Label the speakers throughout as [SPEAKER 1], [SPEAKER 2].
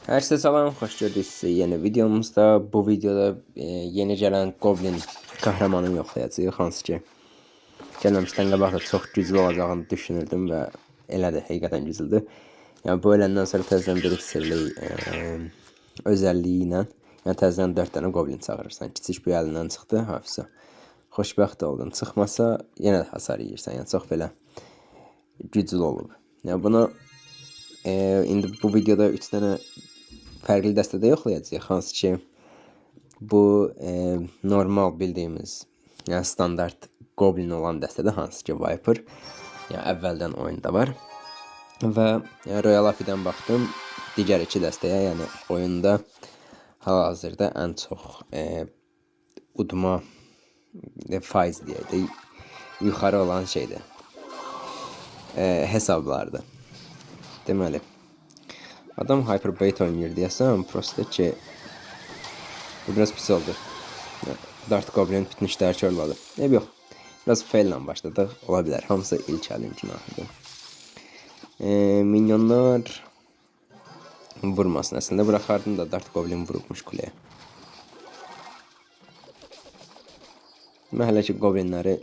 [SPEAKER 1] Herkese salam, xoş gördük sizi yeni videomuzda. Bu videoda yeni gələn Goblin qəhrəmanını yoxlayacağıq. Hansı ki, gəlməmişdən qabaq da çox güclü olacağını düşünürdüm və elədir, həqiqətən güclüdür. Yəni bu öləndən sonra təzədən bir sirli özəlliyi ilə, yəni təzədən 4 dənə Goblin çağırırsan. Kiçik bir əlindən çıxdı, hafizə. Xoşbəxt oldun. Çıxmasa yenə də hasar yeyirsən. Yəni çox belə güclü olub. Yəni bunu indi bu videoda 3 dənə fərqli dəstədə yoxlayacağıq. Hansı ki, bu normal bildiyimiz, yəni standart Goblin olan dəstədə, hansı ki Viper, yəni əvvəldən oyunda var. Və Royal Api'dən baxdım, digər iki dəstəyə, yəni oyunda hal-hazırda ən çox udma faiz deyək, yuxarı olan şeydir, hesablardır. Deməli, adam Hyperbait oynayır deyəsəm, prosta ki, bu biraz pis oldu. Dart Goblin bitmiş dərk olmadı. Yox, biraz fail ilə başladıq, ola bilər. Hamısı ilk əlin günahıdır. Minyonlar vurmasın. Əslində buraxardım da Dart Goblin vurubmuş kuleyə. Mən hələ ki Goblinləri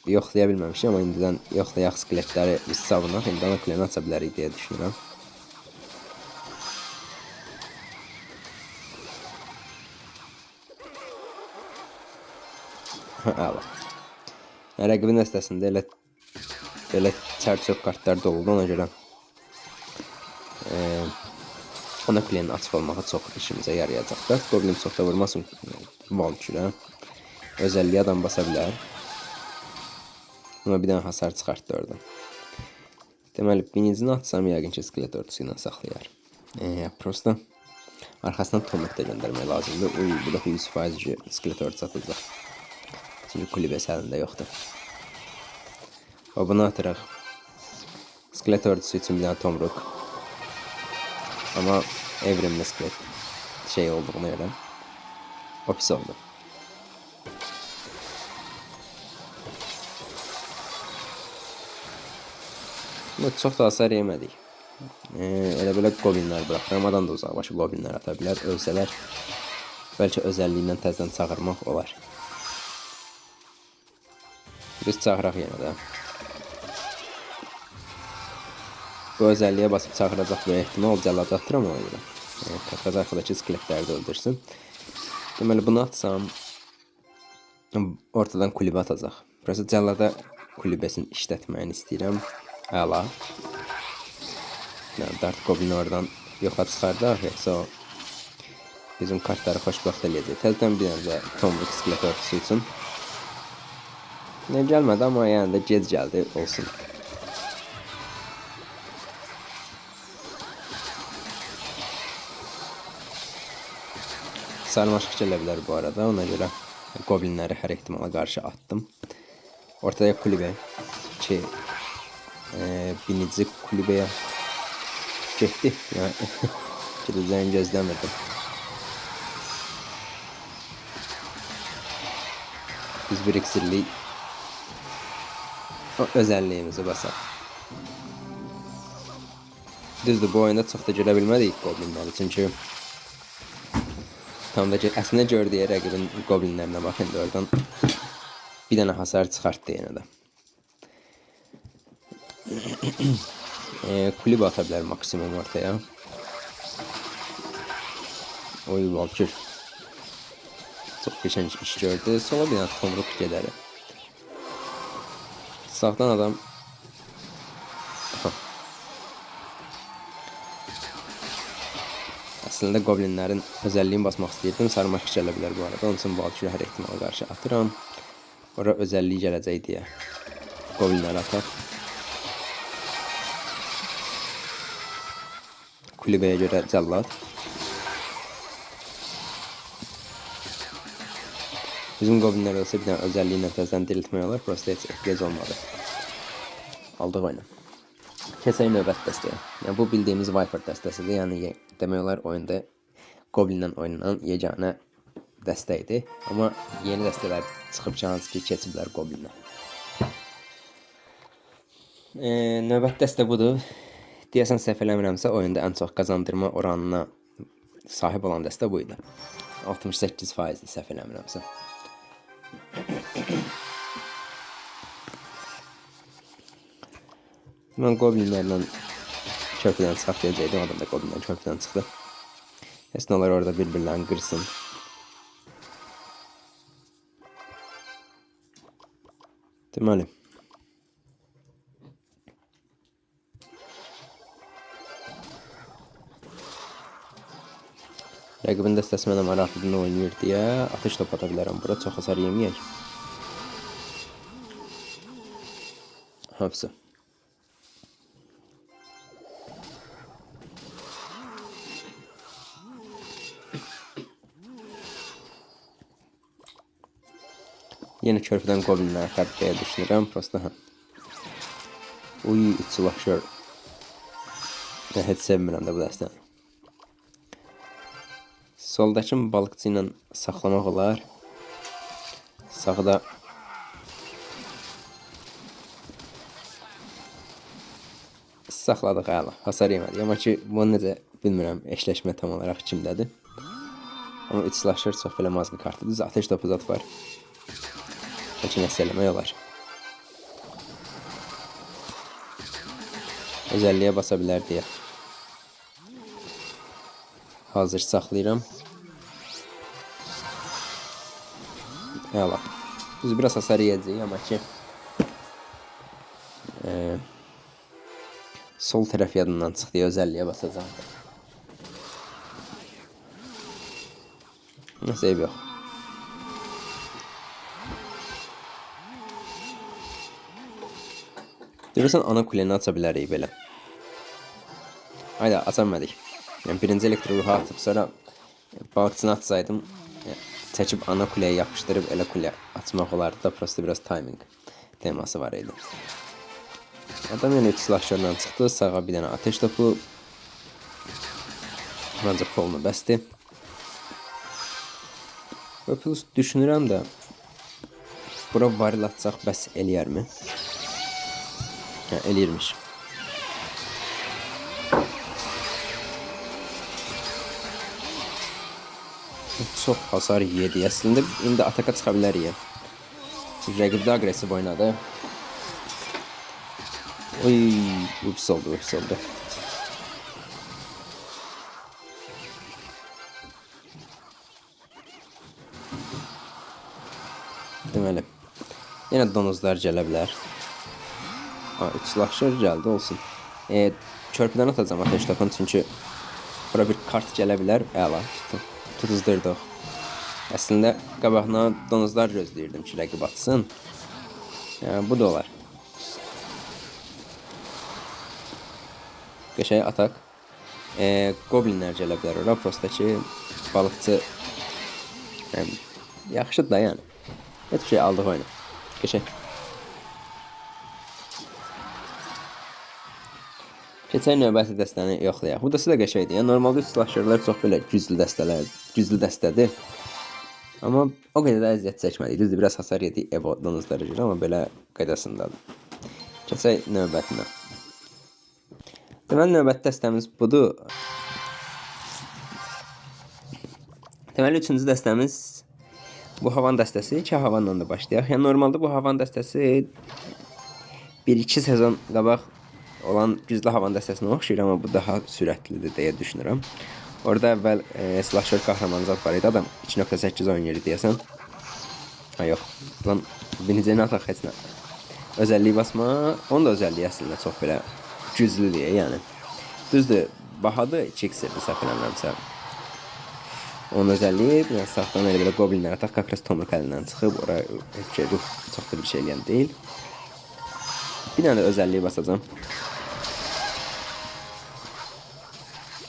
[SPEAKER 1] yoxlaya bilməmişim, amma indidən yoxlayaq skeletləri biz savunaq, indidən o kuleni aça bilərik deyə düşünürəm. Əla. Rəqibin dəstəsində elə çər-çöp kartlar doludur, ona görə ona kulenin açıq olmağı çox işimizə yarayacaqdır. Goblin çox da vurmasın Valkürə. Özəlliyi adam basa bilər. Buna bir dənə hasar çıxartdı oradan. Deməli, birincini atsam yəqin ki skelet ordusu ilə saxlayar. Prosta arxasından Tomik də göndərmək lazımdır. Bu da 100% skelet ordusu atacaq. Çünki kulübəsi əlində yoxdur. Və bunu atırıq. Skelet ordusu üçün bir dənə Tomruk. Amma evrimli skelet şey olduğuna görə o pis oldu. Çox da hasar yemədik. Elə belə Goblinlər bıraxıram. Adam da uzaqbaşı Goblinlər ata bilər. Ölsələr bəlkə özəlliyindən təzədən çağırmaq olar. Biz çağıraq yenə də. Bu özəlliyə basıb çağıracaq bir ehtimal cəlladı atıram ona görə. Qaz arxadakı skeletləri də öldürsün. Deməli bunu atsam ortadan kulübə atacaq. Burası cəllada kulübəsini işlətməyini istəyirəm. Əla. Dart Goblini oradan yoxa çıxardaq, yoxsa o bizim kartları xoşbəxt eləyəcək. Təzədən bir dənə Tomruk skelet ordusu üçün. Gəlmədi, amma yəni də gec gəldi, olsun. Sarmaşıq gələ bilər bu arada, ona görə Goblinləri hər ehtimala qarşı attım. Ortaya kulübə ki, binici kulübəyə getdi. Gedəcəyini gözləmirdim. Biz bir iksirli özəlliyimizi basaq. Düzdür, bu oyunda çox da görə bilmədik Goblinləri, çünki tam da əslində gördüyə rəqibin Goblinlərinə baxın, oradan bir dənə hasar çıxartdı yenə də. Kulübə ata bilər maksimum ortaya. Oy, Valkür çox geçən iş gördü. Sola bir dənə Tomruk gedəri. Sağdan adam əslində Goblinlərin özəlliyini basmaq istəyirdim. Sarmaşıq gələ bilər bu arada. Onun üçün Valkürə hər ehtimala qarşı atıram. Ora özəlliyi gələcək deyə Goblinləri atar. Kulübəyə görə cəllad. Bizim Goblinlər olsa bir dənə özəlliyi ilə təzədən diriltmək olar. Prosta heç ehtiyac olmadı. Aldıq oyunu. Keçək növbət dəstəyə. Yəni, bu bildiyimiz Viper dəstəsidir. Yəni, demək olar oyunda Goblinlə oynanan yeganə dəstə idi. Amma yeni dəstələr çıxıb ki, hansı ki keçiblər Goblinlə. Növbət dəstə budur. Deyəsən səhv eləmirəmsə oyunda ən çox qazandırma oranına sahib olan dəstə bu idi. 68%-dir səhv eləmirəmsə. Mən goblinlərlə körpüdən çıxaq deyəcəkdim. Adam da goblinlər körpüdən çıxdı. Esnalar orada bir-birlərini qırsın. Deməli. Rəqibin dəstəsi mənə maraqlıdır nə oynayır deyə atış top ata bilərəm. Bura çox hasar yeməyək. Hafsa. Yeni körpüdən goblinlər atar deyə düşünürəm. Prosta hə. Uy, içilaşır. Mən heç sevmirəm də bu dəstəni. Soldakı balıqçı ilə saxlamaq olar. Sağda saxladıq əla. Hasar yemədik. Amma ki, bunu necə bilmirəm. Eşləşmə tam olaraq kimdədir. Amma içilaşır çox belə mazqı kartı. Düz ateş topu zat var. Bəlkə nəsə eləmək olar. Özelliyə basa bilər deyə. Hazır saxlayıram. Əla. Düz biraz hasar yiyəcək, amma ki sol tərəf yadından çıxdı, özelliyə basacağım. Nəsə eyb yox. Görürsən, ana kuleni aça bilərik belə. Hayda, açamadık. Yəni, birinci elektroruhu atıp sonra balıqçını atsaydım, çəkib ana kuleyə yapışdırıb elə kuleyə açmaq olardı da, prosto biraz timing teması var idi. Adam yəni 3 silahşörlə çıxdı, sağa bir dənə ateş topu. Ancaq polunu bəsdir. Və plus düşünürəm də, bura varil atacaq bəs eləyərmi? Hə, eləyirmiş. Çox hasar yedi. Əslində indi ataka çıxa bilərik. Rəqib də agresiv oynadı. Oy, ups oldu. Deməli, yenə donuzlar gələ bilər. Üçlaşır gəldi, olsun. Körpüdən atacağım ateş topun, çünki bura bir kart gələ bilər. Əla, tutuzdırdıq. Əslində, qabağına donuzlar gözləyirdim ki, rəqib atsın. Bu da olar. Qəşəng atak. Goblinlər gələ bilər ora, prosta ki, balıqçı yaxşıdır da yəni. Heç bir şey aldıq oyunu. Qəşəng. Keçən növbəti dəstəni yoxlayaq. Bu dəstə də qəşəngdir. Yəni, normalda silahşörlər çox belə güclü dəstədir. Amma o qədər də əziyyət çəkmədik. Düzdür, biraz hasar yedik ev donuzları görə, amma belə qaydasındadır. Keçək növbətinə. Deməli, növbəti dəstəmiz budur. Deməli, üçüncü dəstəmiz bu havan dəstəsi. 2 havanla da başlayaq. Yəni, normalda bu havan dəstəsi 1-2 sezon qabaq olan güclü havan dəstəsinə oxşayır, amma bu daha sürətlidir deyə düşünürəm. Orada əvvəl silahşör qəhrəmanzad var idi, adam 2.8 oynayır deyəsən. Ha, yox. Lan, binicəni ataq heç nə. Özəlliyi basma, onun da özəlliyi əslində çox belə güclüdür, yəni. Düzdür, bahadır, 2x-dir, səhv eləmirəmsə. Onun özəlliyi, biraz sağdan elə belə goblinlər ataq, kakras tomruk əlindən çıxıb, oraya ruh çox da bir şey eləyən deyil. Bir dənə də özəlliyi basacağım.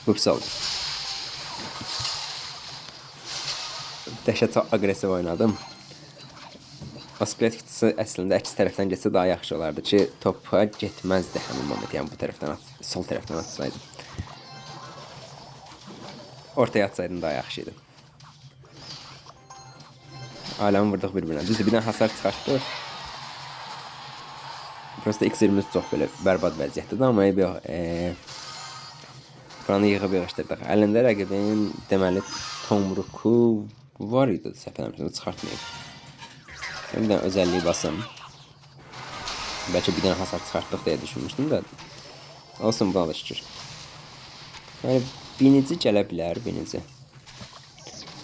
[SPEAKER 1] Ups oldu. Dəhşət çox agresiv oynadım. Askelet fıtısı əslində əks tərəfdən geçsə daha yaxşı olardı ki, topa getməzdi həmin moment. Yəni bu tərəfdən sol tərəfdən atsaydım. Ortaya atsaydım daha yaxşı idi. Aləmi vurdıq bir-birinə. Düzdür, bir dənə hasar çıxartdı. Prosta X-20 çox belə bərbad vəziyyətdir, amma eybi yox. Buranı yığıb yığışdırdıq. Əlində rəqibin deməli tomruku var idi, səhv eləmirəmsə çıxartmayıb. Bir dənə özəlliyi basım. Bəlkə bir dənə hasar çıxartdıq deyə düşünmüşdüm də. Olsun, buna da şükür. Yəni binici gələ bilər, binici.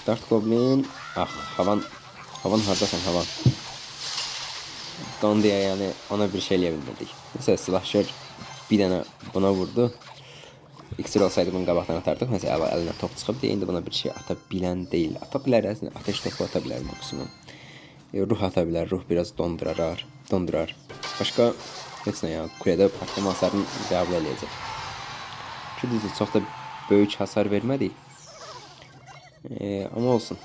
[SPEAKER 1] Dart Goblin. Ah, havan hardasan, havan. Don deyə yəni ona bir şey eləyə bilmirdik. Nəsə slasher bir dənə buna vurdu. İksir olsaydı bunu qabaqdan atardıq. Nəsə əlinə top çıxıb deyə indi buna bir şey ata bilən deyil. Ata bilər, əslində ateş topu ata bilər maksimum. Ruh ata bilər, ruh biraz dondurar. Başqa heç nə ya, kuledə patlama hasarını qəbul eləyəcək. Ki düzdür, çox da böyük hasar vermədik. Amma olsun.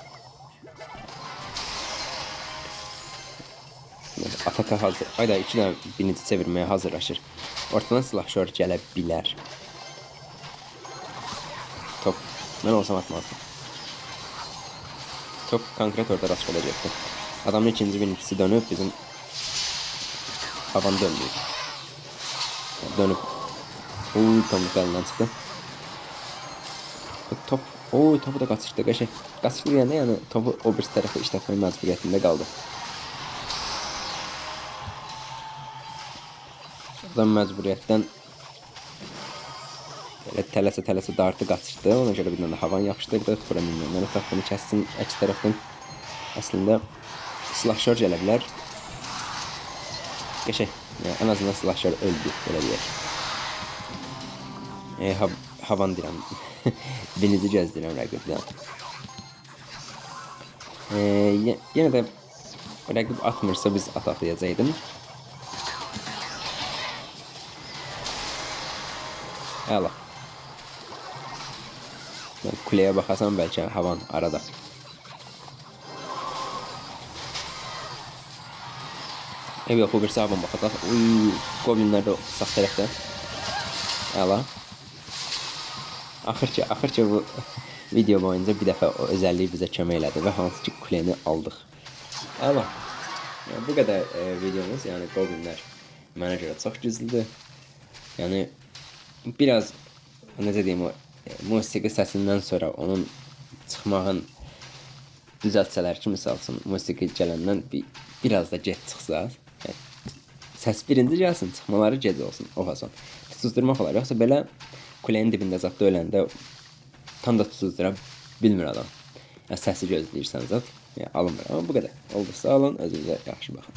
[SPEAKER 1] Ataka hazır. Ayda 2 dənə binici çevirməyə hazırlaşır. Ortadan silahşör gələ bilər. Top. Mən olsam atmazdım. Top konkret orada rast olacaqdı. Adamın ikinci binicisi dönüb bizim havan dönmüyor. Dönüp tomruk elinden çıxdı. Top, topu da qaçırdı. Qaçırdı yəni topu o bir tərəfə işlətmək məcburiyyətində qaldı. Adam məcburiyyətdən tələsə dartı qaçırdı. Ona görə bir dənə havan yapışdırdıq. Bura minyonları tapını kəssin. Əks tərəfdən əslində silahşör gələ bilər. Qəşəng. Yəni, ən azından silahşör öldü, belə deyək. Havan deyirəm. Binici gəzdirəm rəqibdən. Yenə də rəqib atmırsa biz ataklayacaqdım. Əla. Kuleyə baxasan bəlkə havan arada. Yox, bu birisi havan baxacaq. Goblinlər də sağ tərəfdə. Əla. Axır ki bu video boyunca bir dəfə o özəlliyi bizə kömək elədi və hansı ki kuleni aldıq. Əla. Bu qədər videomuz, yəni Goblinlər mənə görə çox güclüdür. Yəni biraz necə deyim, o musiqi səsindən sonra onun çıxmağın düzəltsələr ki, misal üçün musiqi gələndən biraz da gec çıxsa, səs birinci gəlsin, çıxmaları gec olsun, o fason. Tutuzdurmaq olar, yoxsa belə kulenin dibində zat öləndə tam da tutuzdura bilmir adam. Yəni səsi gözləyirsən zat, alınmır. Amma bu qədər. Oldu, sağ olun, özünüzə yaxşı baxın.